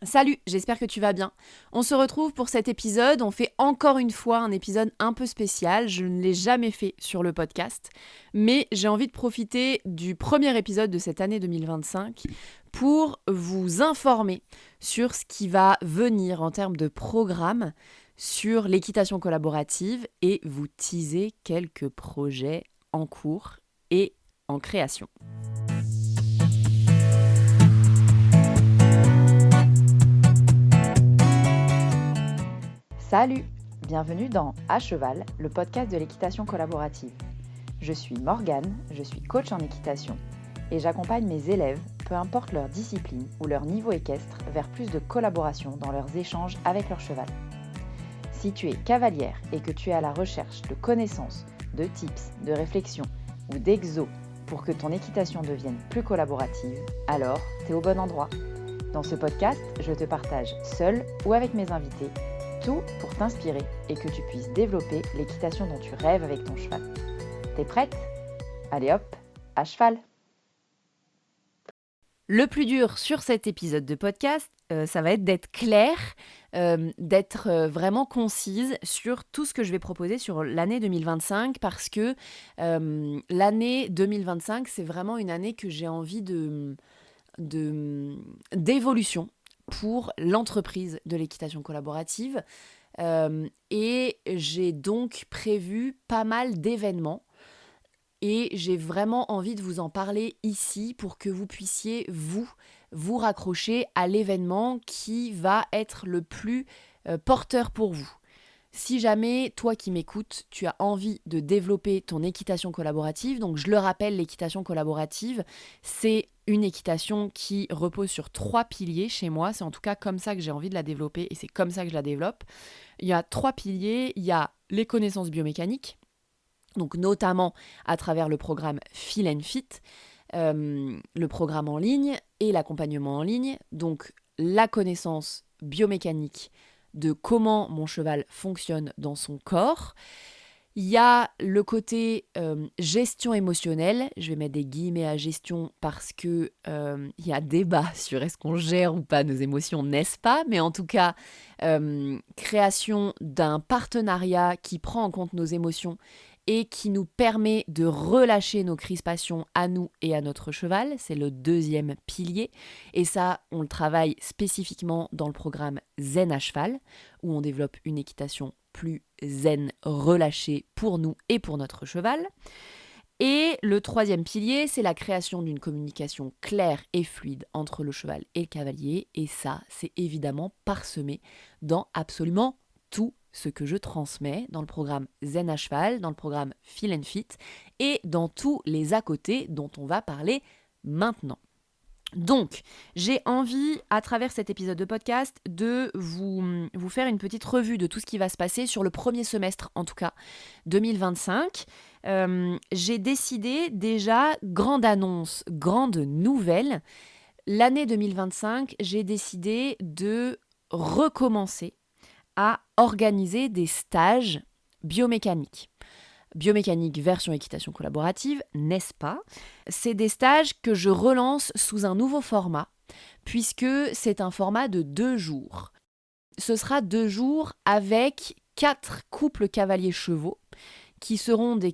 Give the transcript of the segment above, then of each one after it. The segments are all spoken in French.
Salut, j'espère que tu vas bien. On se retrouve pour cet épisode. On fait encore une fois un épisode un peu spécial. Je ne l'ai jamais fait sur le podcast, mais j'ai envie de profiter du premier épisode de cette année 2025 pour vous informer sur ce qui va venir en termes de programme sur l'équitation collaborative et vous teaser quelques projets en cours et en création. Salut, bienvenue dans À Cheval, le podcast de l'équitation collaborative. Je suis Morgane, je suis coach en équitation et j'accompagne mes élèves, peu importe leur discipline ou leur niveau équestre, vers plus de collaboration dans leurs échanges avec leur cheval. Si tu es cavalière et que tu es à la recherche de connaissances, de tips, de réflexions ou d'exos pour que ton équitation devienne plus collaborative, alors tu es au bon endroit. Dans ce podcast, je te partage seule ou avec mes invités tout pour t'inspirer et que tu puisses développer l'équitation dont tu rêves avec ton cheval. T'es prête ? Allez hop, à cheval ! Le plus dur sur cet épisode de podcast, ça va être d'être claire, d'être vraiment concise sur tout ce que je vais proposer sur l'année 2025 parce que l'année 2025, c'est vraiment une année que j'ai envie d'évolution pour l'entreprise de l'équitation collaborative. Et j'ai donc prévu pas mal d'événements et j'ai vraiment envie de vous en parler ici pour que vous puissiez vous raccrocher à l'événement qui va être le plus porteur pour vous. Si jamais, toi qui m'écoutes, tu as envie de développer ton équitation collaborative, donc je le rappelle, l'équitation collaborative, c'est une équitation qui repose sur 3 piliers chez moi. C'est en tout cas comme ça que j'ai envie de la développer et c'est comme ça que je la développe. Il y a 3 piliers. Il y a les connaissances biomécaniques, donc notamment à travers le programme Feel and Fit, le programme en ligne et l'accompagnement en ligne. Donc la connaissance biomécanique de comment mon cheval fonctionne dans son corps. Il y a le côté gestion émotionnelle. Je vais mettre des guillemets à gestion parce que il y a débat sur est-ce qu'on gère ou pas nos émotions, n'est-ce pas ? Mais en tout cas, création d'un partenariat qui prend en compte nos émotions et qui nous permet de relâcher nos crispations à nous et à notre cheval. C'est le deuxième pilier. Et ça, on le travaille spécifiquement dans le programme Zen à cheval, où on développe une équitation plus zen, relâchée pour nous et pour notre cheval. Et le troisième pilier, c'est la création d'une communication claire et fluide entre le cheval et le cavalier. Et ça, c'est évidemment parsemé dans absolument tout ce que je transmets dans le programme Zen à cheval, dans le programme Feel and Fit et dans tous les à côté dont on va parler maintenant. Donc, j'ai envie, à travers cet épisode de podcast, de vous faire une petite revue de tout ce qui va se passer sur le premier semestre, en tout cas, 2025. J'ai décidé déjà, grande annonce, grande nouvelle, l'année 2025, j'ai décidé de recommencer à organiser des stages biomécaniques. Biomécanique version équitation collaborative, n'est-ce pas ? C'est des stages que je relance sous un nouveau format, puisque c'est un format de 2 jours. Ce sera 2 jours avec 4 couples cavaliers-chevaux, qui seront des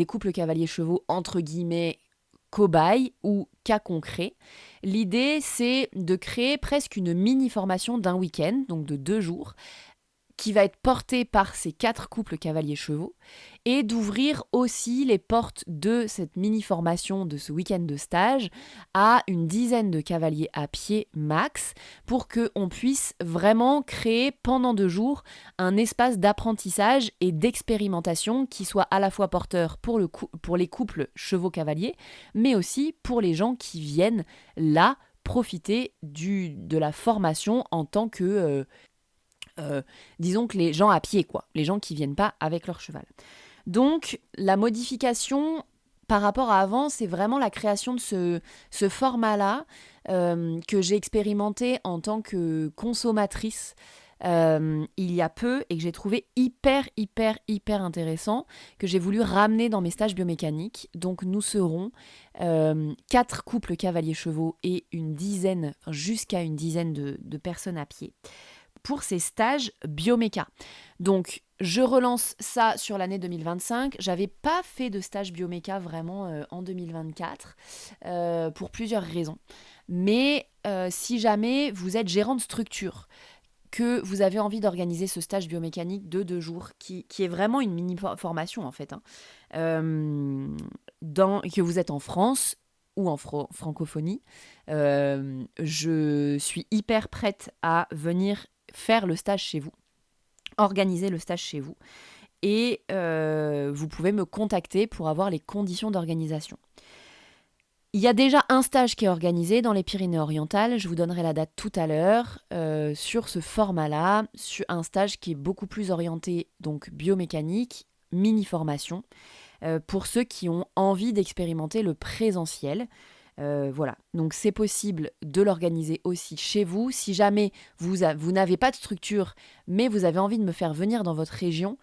couples cavaliers-chevaux entre guillemets cobayes ou cas concrets. L'idée, c'est de créer presque une mini-formation d'un week-end, donc de 2 jours, qui va être portée par ces 4 couples cavaliers-chevaux et d'ouvrir aussi les portes de cette mini-formation de ce week-end de stage à une dizaine de cavaliers à pied max pour qu'on puisse vraiment créer pendant 2 jours un espace d'apprentissage et d'expérimentation qui soit à la fois porteur pour les couples chevaux-cavaliers mais aussi pour les gens qui viennent là profiter de la formation en tant que disons que les gens à pied, quoi, les gens qui viennent pas avec leur cheval. Donc la modification par rapport à avant, c'est vraiment la création de ce format-là que j'ai expérimenté en tant que consommatrice il y a peu et que j'ai trouvé hyper intéressant, que j'ai voulu ramener dans mes stages biomécaniques. Donc nous serons 4 couples cavaliers-chevaux et jusqu'à une dizaine de personnes à pied pour ces stages bioméca. Donc, je relance ça sur l'année 2025. J'avais pas fait de stage bioméca vraiment en 2024 pour plusieurs raisons. Mais si jamais vous êtes gérant de structure, que vous avez envie d'organiser ce stage biomécanique de 2 jours, qui est vraiment une mini-formation en fait, que vous êtes en France ou en francophonie, je suis hyper prête à venir faire le stage chez vous, organiser le stage chez vous. Et vous pouvez me contacter pour avoir les conditions d'organisation. Il y a déjà un stage qui est organisé dans les Pyrénées-Orientales, je vous donnerai la date tout à l'heure, sur ce format-là, sur un stage qui est beaucoup plus orienté donc biomécanique, mini-formation, pour ceux qui ont envie d'expérimenter le présentiel. Voilà, donc c'est possible de l'organiser aussi chez vous. Si jamais vous n'avez pas de structure, mais vous avez envie de me faire venir dans votre région,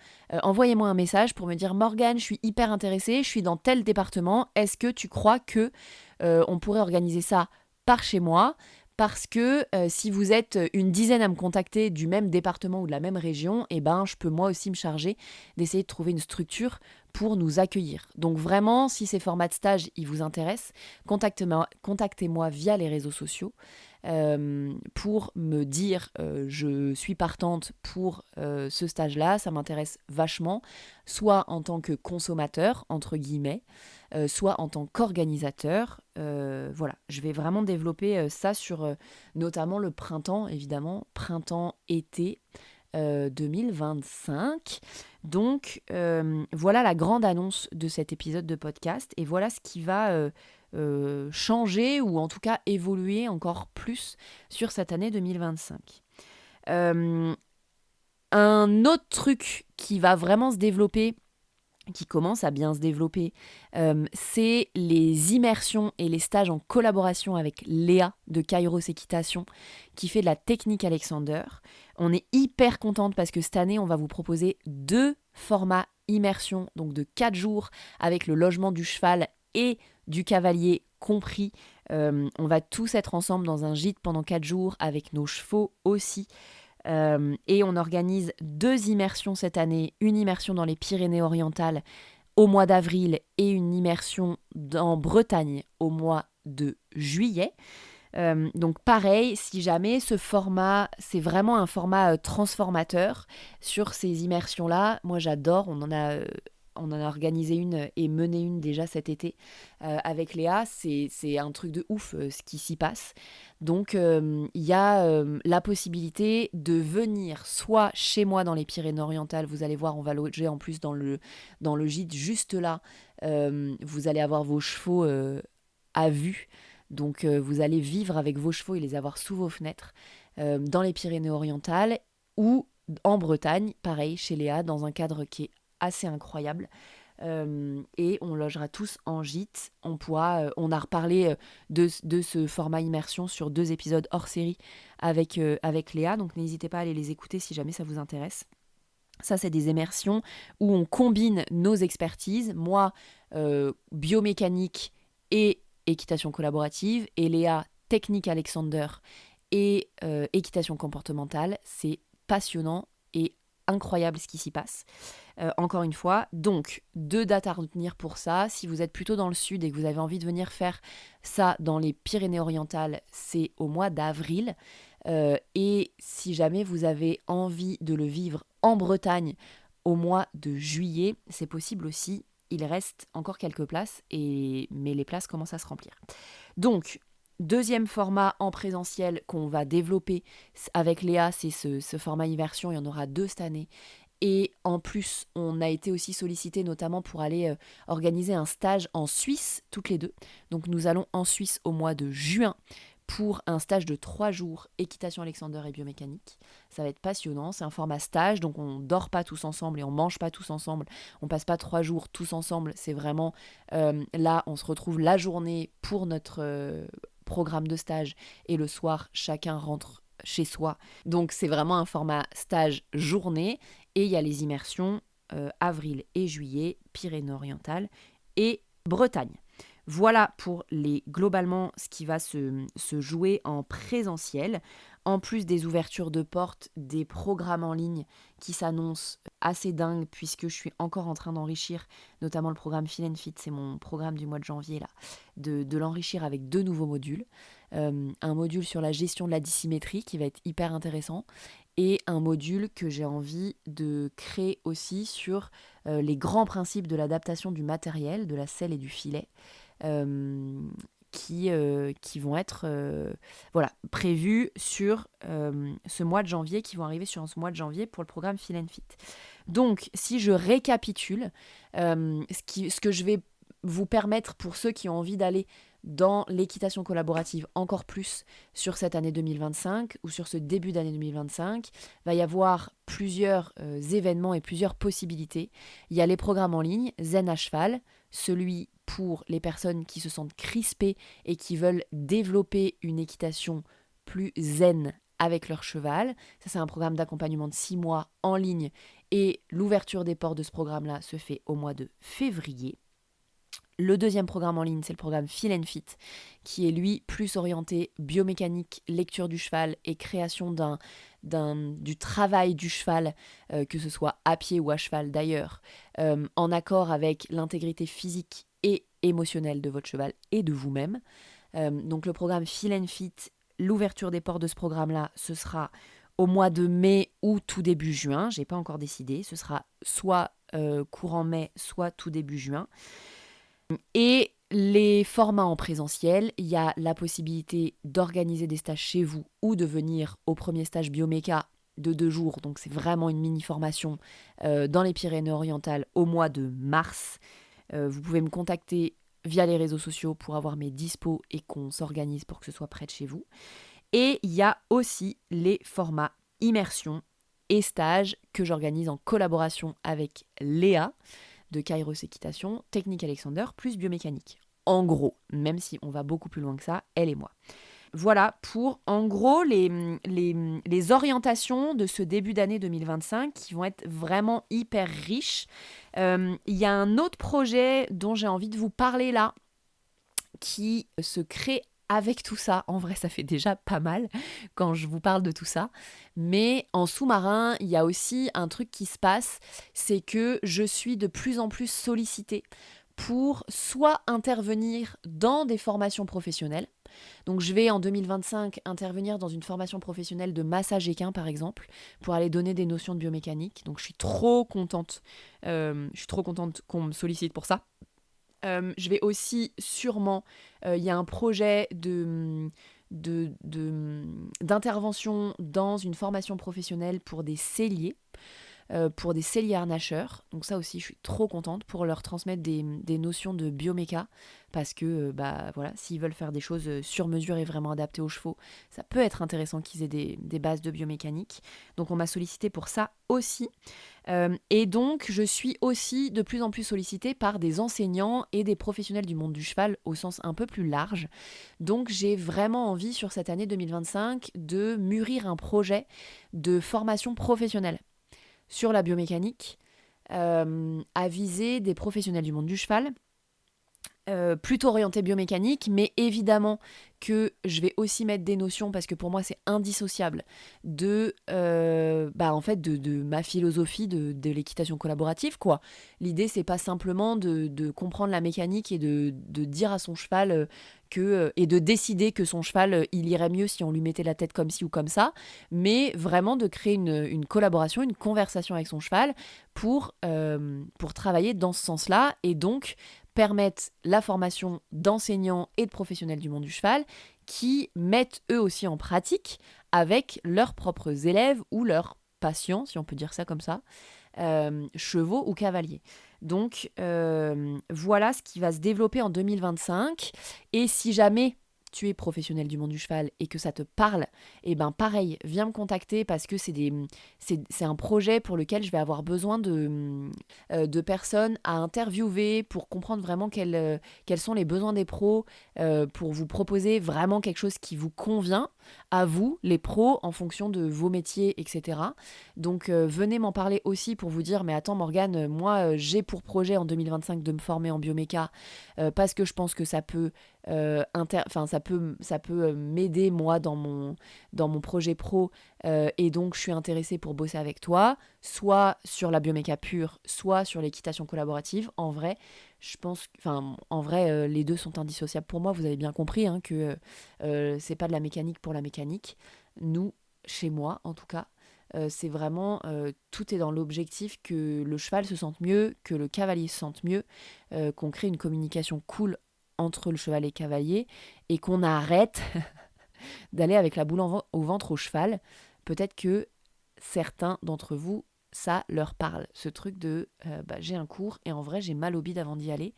envoyez-moi un message pour me dire « Morgane, je suis hyper intéressée, je suis dans tel département, est-ce que tu crois que on pourrait organiser ça par chez moi ?» Parce que si vous êtes une dizaine à me contacter du même département ou de la même région, eh ben, je peux moi aussi me charger d'essayer de trouver une structure pour nous accueillir. Donc vraiment, si ces formats de stage ils vous intéressent, contactez-moi via les réseaux sociaux pour me dire je suis partante pour ce stage-là, ça m'intéresse vachement, soit en tant que consommateur, entre guillemets, soit en tant qu'organisateur. Voilà, je vais vraiment développer ça sur notamment le printemps, évidemment, printemps-été 2025. Donc voilà la grande annonce de cet épisode de podcast et voilà ce qui va changer ou en tout cas évoluer encore plus sur cette année 2025. Un autre truc qui va vraiment se développer, qui commence à bien se développer, c'est les immersions et les stages en collaboration avec Léa de Kairos Équitation qui fait de la technique Alexander. On est hyper contente parce que cette année, on va vous proposer 2 formats immersion, donc de 4 jours avec le logement du cheval et du cavalier compris. On va tous être ensemble dans un gîte pendant 4 jours avec nos chevaux aussi. Et on organise 2 immersions cette année, une immersion dans les Pyrénées-Orientales au mois d'avril et une immersion en Bretagne au mois de juillet. Donc pareil, si jamais ce format, c'est vraiment un format transformateur sur ces immersions-là, moi j'adore, on en a organisé une et mené une déjà cet été avec Léa, c'est un truc de ouf ce qui s'y passe. Donc il y a la possibilité de venir soit chez moi dans les Pyrénées-Orientales, vous allez voir, on va loger en plus dans le gîte juste là, vous allez avoir vos chevaux à vue. Donc vous allez vivre avec vos chevaux et les avoir sous vos fenêtres dans les Pyrénées-Orientales ou en Bretagne, pareil, chez Léa, dans un cadre qui est assez incroyable. Et on logera tous en gîte. On a reparlé de ce format immersion sur 2 épisodes hors série avec Léa, donc n'hésitez pas à aller les écouter si jamais ça vous intéresse. Ça, c'est des immersions où on combine nos expertises, moi, biomécanique et équitation collaborative, et Léa, technique Alexander et équitation comportementale. C'est passionnant et incroyable ce qui s'y passe. Encore une fois, donc 2 dates à retenir pour ça. Si vous êtes plutôt dans le sud et que vous avez envie de venir faire ça dans les Pyrénées-Orientales, c'est au mois d'avril. Et si jamais vous avez envie de le vivre en Bretagne au mois de juillet, c'est possible aussi. Il reste encore quelques places, mais les places commencent à se remplir. Donc, 2e format en présentiel qu'on va développer avec Léa, c'est ce format immersion. Il y en aura 2 cette année. Et en plus, on a été aussi sollicité notamment pour aller organiser un stage en Suisse, toutes les 2. Donc nous allons en Suisse au mois de juin pour un stage de 3 jours, équitation Alexander et biomécanique. Ça va être passionnant, c'est un format stage, donc on dort pas tous ensemble et on mange pas tous ensemble. On passe pas 3 jours tous ensemble, c'est vraiment là, on se retrouve la journée pour notre programme de stage et le soir, chacun rentre chez soi. Donc c'est vraiment un format stage journée et il y a les immersions avril et juillet, Pyrénées-Orientales et Bretagne. Voilà pour globalement ce qui va se jouer en présentiel, en plus des ouvertures de portes, des programmes en ligne qui s'annoncent assez dingues puisque je suis encore en train d'enrichir, notamment le programme Feel and Fit, c'est mon programme du mois de janvier là, de l'enrichir avec 2 nouveaux modules. Un module sur la gestion de la dissymétrie qui va être hyper intéressant et un module que j'ai envie de créer aussi sur les grands principes de l'adaptation du matériel, de la selle et du filet. Qui vont être prévus sur ce mois de janvier, qui vont arriver sur ce mois de janvier pour le programme Feel and Fit. Donc, si je récapitule, ce que je vais vous permettre pour ceux qui ont envie d'aller dans l'équitation collaborative encore plus sur cette année 2025 ou sur ce début d'année 2025, va y avoir plusieurs événements et plusieurs possibilités. Il y a les programmes en ligne, Zen à cheval, celui pour les personnes qui se sentent crispées et qui veulent développer une équitation plus zen avec leur cheval. Ça, c'est un programme d'accompagnement de 6 mois en ligne et l'ouverture des portes de ce programme-là se fait au mois de février. Le deuxième programme en ligne, c'est le programme Feel and Fit, qui est lui plus orienté biomécanique, lecture du cheval et création du travail du cheval, que ce soit à pied ou à cheval d'ailleurs, en accord avec l'intégrité physique et émotionnelle de votre cheval et de vous-même. Donc le programme Feel and Fit, l'ouverture des portes de ce programme-là, ce sera au mois de mai ou tout début juin. J'ai pas encore décidé. Ce sera soit courant mai, soit tout début juin. Et les formats en présentiel, il y a la possibilité d'organiser des stages chez vous ou de venir au premier stage bioméca de 2 jours. Donc c'est vraiment une mini-formation dans les Pyrénées-Orientales au mois de mars. Vous pouvez me contacter via les réseaux sociaux pour avoir mes dispos et qu'on s'organise pour que ce soit près de chez vous. Et il y a aussi les formats immersion et stages que j'organise en collaboration avec Léa de Kairos Équitation, Technique Alexander plus biomécanique. En gros, même si on va beaucoup plus loin que ça, elle et moi. Voilà pour, en gros, les orientations de ce début d'année 2025 qui vont être vraiment hyper riches. Il y a un autre projet dont j'ai envie de vous parler là, qui se crée avec tout ça. En vrai, ça fait déjà pas mal quand je vous parle de tout ça. Mais en sous-marin, il y a aussi un truc qui se passe, c'est que je suis de plus en plus sollicitée pour soit intervenir dans des formations professionnelles. Donc je vais en 2025 intervenir dans une formation professionnelle de massage équin par exemple, pour aller donner des notions de biomécanique. Donc je suis trop contente qu'on me sollicite pour ça. Je vais aussi sûrement, il y a un projet d'intervention dans une formation professionnelle pour des selliers harnacheurs. Donc ça aussi, je suis trop contente pour leur transmettre des notions de bioméca parce que voilà, s'ils veulent faire des choses sur mesure et vraiment adaptées aux chevaux, ça peut être intéressant qu'ils aient des bases de biomécanique. Donc on m'a sollicité pour ça aussi. Et donc je suis aussi de plus en plus sollicitée par des enseignants et des professionnels du monde du cheval au sens un peu plus large. Donc j'ai vraiment envie sur cette année 2025 de mûrir un projet de formation professionnelle sur la biomécanique, à viser des professionnels du monde du cheval, plutôt orientés biomécanique, mais évidemment que je vais aussi mettre des notions, parce que pour moi c'est indissociable, de ma philosophie de l'équitation collaborative, quoi. L'idée c'est pas simplement de comprendre la mécanique et de dire à son cheval et de décider que son cheval il irait mieux si on lui mettait la tête comme ci ou comme ça, mais vraiment de créer une collaboration, une conversation avec son cheval pour travailler dans ce sens-là, et donc permettre la formation d'enseignants et de professionnels du monde du cheval qui mettent eux aussi en pratique avec leurs propres élèves ou leurs patients, si on peut dire ça comme ça, chevaux ou cavaliers. Donc voilà ce qui va se développer en 2025. Et si jamais tu es professionnel du monde du cheval et que ça te parle, et ben pareil, viens me contacter parce que c'est un projet pour lequel je vais avoir besoin de personnes à interviewer pour comprendre vraiment quels sont les besoins des pros, pour vous proposer vraiment quelque chose qui vous convient. à vous, les pros, en fonction de vos métiers, etc. Donc venez m'en parler aussi pour vous dire, mais attends Morgane, moi j'ai pour projet en 2025 de me former en bioméca parce que je pense que ça peut, m'aider moi dans mon projet pro et donc je suis intéressée pour bosser avec toi, soit sur la bioméca pure, soit sur l'équitation collaborative. En vrai, les deux sont indissociables pour moi. Vous avez bien compris hein, que c'est pas de la mécanique pour la mécanique. Nous, chez moi en tout cas, c'est vraiment tout est dans l'objectif que le cheval se sente mieux, que le cavalier se sente mieux, qu'on crée une communication cool entre le cheval et le cavalier et qu'on arrête d'aller avec la boule au ventre au cheval. Peut-être que certains d'entre vous, ça leur parle, ce truc de j'ai un cours et en vrai j'ai mal au bide avant d'y aller.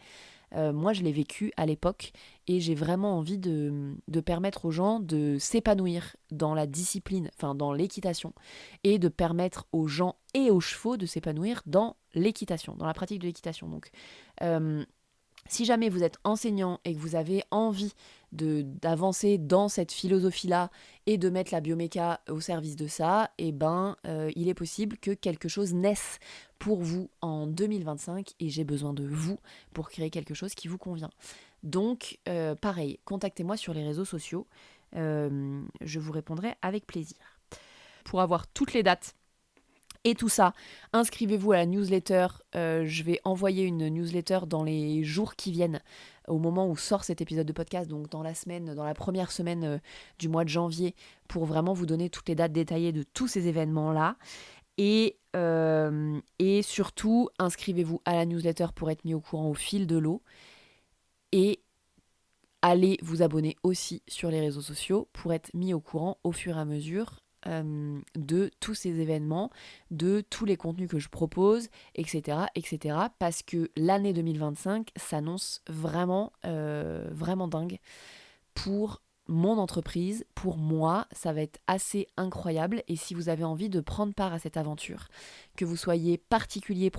Moi, je l'ai vécu à l'époque et j'ai vraiment envie de permettre aux gens de s'épanouir dans la discipline, enfin dans l'équitation, et de permettre aux gens et aux chevaux de s'épanouir dans l'équitation, dans la pratique de l'équitation. Donc, si jamais vous êtes enseignant et que vous avez envie d'avancer dans cette philosophie-là et de mettre la bioméca au service de ça, il est possible que quelque chose naisse pour vous en 2025 et j'ai besoin de vous pour créer quelque chose qui vous convient. Donc, pareil, contactez-moi sur les réseaux sociaux. Je vous répondrai avec plaisir. Pour avoir toutes les dates et tout ça, inscrivez-vous à la newsletter. Je vais envoyer une newsletter dans les jours qui viennent, au moment où sort cet épisode de podcast, donc dans la première semaine du mois de janvier, pour vraiment vous donner toutes les dates détaillées de tous ces événements-là. Et surtout, inscrivez-vous à la newsletter pour être mis au courant au fil de l'eau. Et allez vous abonner aussi sur les réseaux sociaux pour être mis au courant au fur et à mesure de tous ces événements, de tous les contenus que je propose, etc. Parce que l'année 2025 s'annonce vraiment, vraiment dingue pour mon entreprise, pour moi, ça va être assez incroyable. Et si vous avez envie de prendre part à cette aventure, que vous soyez particulier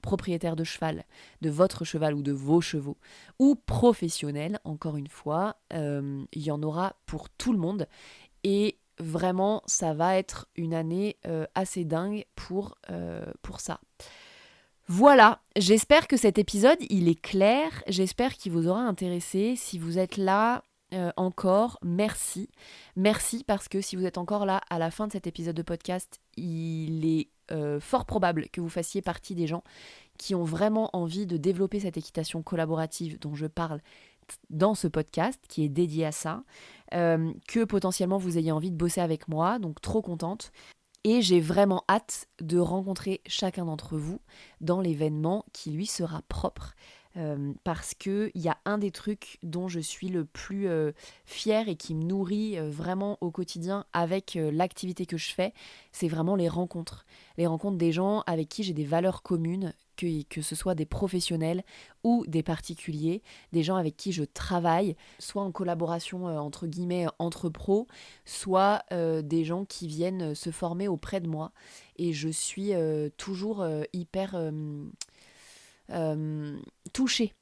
propriétaire de cheval, de votre cheval ou de vos chevaux, ou professionnel, encore une fois, il y en aura pour tout le monde. Et vraiment, ça va être une année assez dingue pour ça. Voilà, j'espère que cet épisode, il est clair. J'espère qu'il vous aura intéressé. Si vous êtes là encore, merci. Merci parce que si vous êtes encore là à la fin de cet épisode de podcast, il est fort probable que vous fassiez partie des gens qui ont vraiment envie de développer cette équitation collaborative dont je parle dans ce podcast qui est dédié à ça, que potentiellement vous ayez envie de bosser avec moi, donc trop contente. Et j'ai vraiment hâte de rencontrer chacun d'entre vous dans l'événement qui lui sera propre. Parce qu'il y a un des trucs dont je suis le plus fière et qui me nourrit vraiment au quotidien avec l'activité que je fais, c'est vraiment les rencontres. Les rencontres des gens avec qui j'ai des valeurs communes, que ce soit des professionnels ou des particuliers, des gens avec qui je travaille, soit en collaboration entre guillemets entre pros, soit des gens qui viennent se former auprès de moi. Et je suis toujours hyper touchée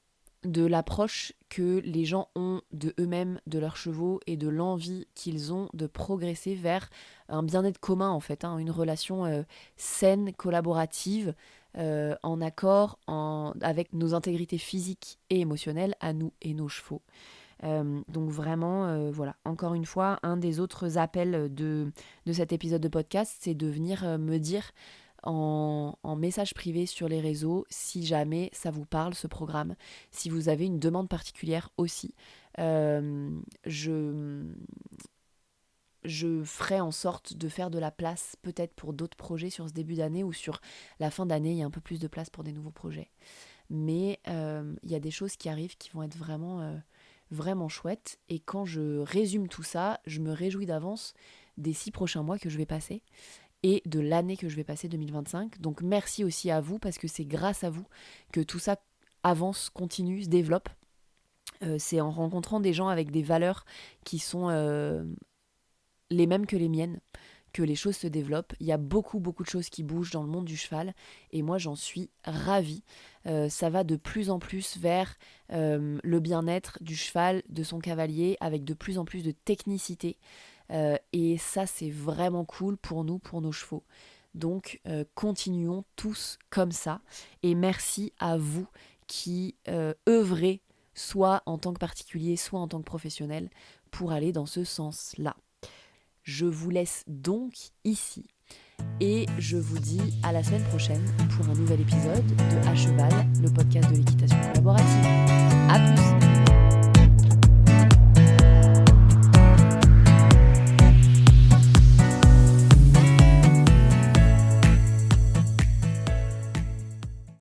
de l'approche que les gens ont de eux-mêmes, de leurs chevaux et de l'envie qu'ils ont de progresser vers un bien-être commun en fait, une relation saine, collaborative, en accord avec nos intégrités physiques et émotionnelles à nous et nos chevaux. Donc vraiment, voilà, encore une fois, un des autres appels de cet épisode de podcast, c'est de venir me dire en message privé sur les réseaux si jamais ça vous parle ce programme, si vous avez une demande particulière aussi. Je ferai en sorte de faire de la place peut-être pour d'autres projets sur ce début d'année ou sur la fin d'année, il y a un peu plus de place pour des nouveaux projets. Mais il y a des choses qui arrivent qui vont être vraiment, vraiment chouettes. Et quand je résume tout ça, je me réjouis d'avance des 6 prochains mois que je vais passer et de l'année que je vais passer 2025. Donc merci aussi à vous parce que c'est grâce à vous que tout ça avance, continue, se développe. C'est en rencontrant des gens avec des valeurs qui sont les mêmes que les miennes que les choses se développent. Il y a beaucoup de choses qui bougent dans le monde du cheval et moi j'en suis ravie. Ça va de plus en plus vers le bien-être du cheval, de son cavalier, avec de plus en plus de technicité. Et ça, c'est vraiment cool pour nous, pour nos chevaux. Donc, continuons tous comme ça. Et merci à vous qui œuvrez, soit en tant que particulier, soit en tant que professionnel, pour aller dans ce sens-là. Je vous laisse donc ici et je vous dis à la semaine prochaine pour un nouvel épisode de À Cheval, le podcast de l'équitation collaborative. À plus!